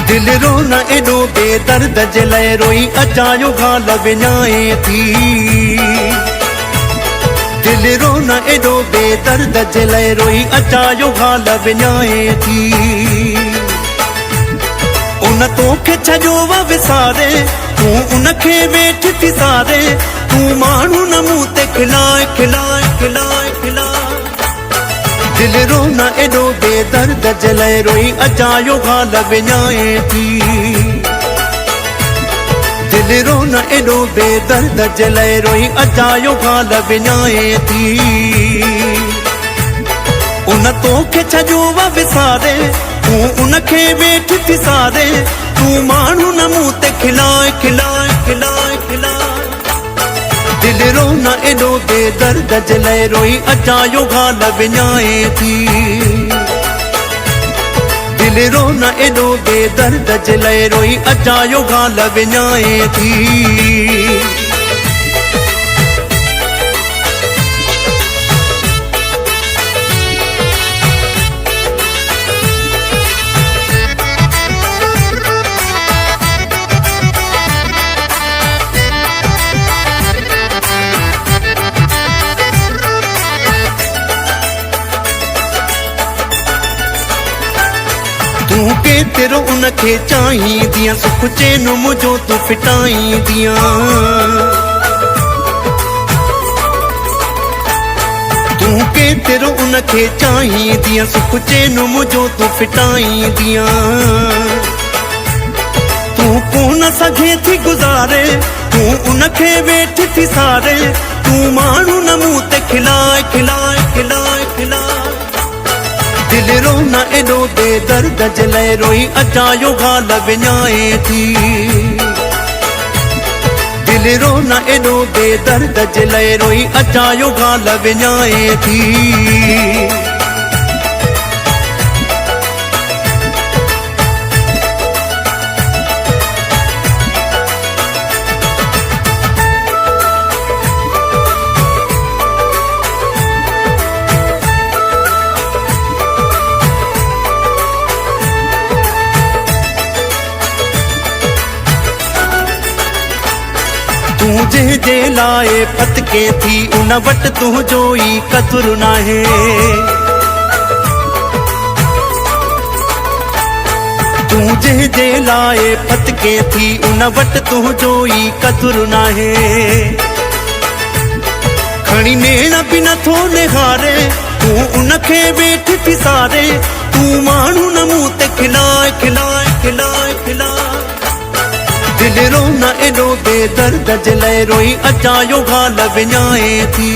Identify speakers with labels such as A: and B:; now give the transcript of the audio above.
A: दिल रोना एडो बेदर्द जलाए रोई अचायो गाल विञाए थी। दिल रोना एडो बेदर्द जलाए रोई अचायो गाल विञाए थी। उन तोखे छजो व विसारे तू उनखे वेठ थी सारे तू माण्हू न मुंह ते खिलाए खिलाए खिलाए खिलाए। दिल रोना एडो बेदर्द जलाए रोई अचायो गाल विञाए थी। दिल रोना एडो बेदर्द जलाए रोई अचायो गाल विञाए थी। उन तोखे छजो व विसारे तू उनखे वेठ थी सारे तू माण्हू न मुंह ते खिलाए खिलाए खिलाए खिलाए। दिल रोना एडो बेदर्द जलाए रोई अचायो गाल विञाए थी। दिल रोना एडो बेदर्द जलाए रोई अचायो गाल विञाए थी। तू केतिरो उनखे चाहींदियां सुख चैन मुंहिंजो तू फिटाईंदियां। तू केतिरो उनखे चाहींदियां सुख चैन मुंहिंजो तू फिटाईंदियां। तू कोन सघे थी गुज़ारे तू उनखे वेठ थी सारे तू माण्हू न मुंह ते खिलाए खिलाए खिलाए खिलाए। दिल रोना एडो बेदर्द जलाए रोई अचायो गाल विञाए थी। दिल रोना एडो बेदर्द जलाए रोई अचायो गाल विञाए थी। तू जंहिंजे लाए फतके थी उन वटि तुंहिंजो ई क़दुरु नाहे। तू जंहिंजे लाए फतके थी उन वटि तुंहिंजो ई क़दुरु नाहे। खणी नेण बि नथो निहारे तू उनखे वेठ थी सारे तू माण्हू न मुंह ते खिलाए खिलाए खिलाए खिलाए। दिल रोना एडो बेदर्द जलाए रोई अचायो गाल विञाए थी।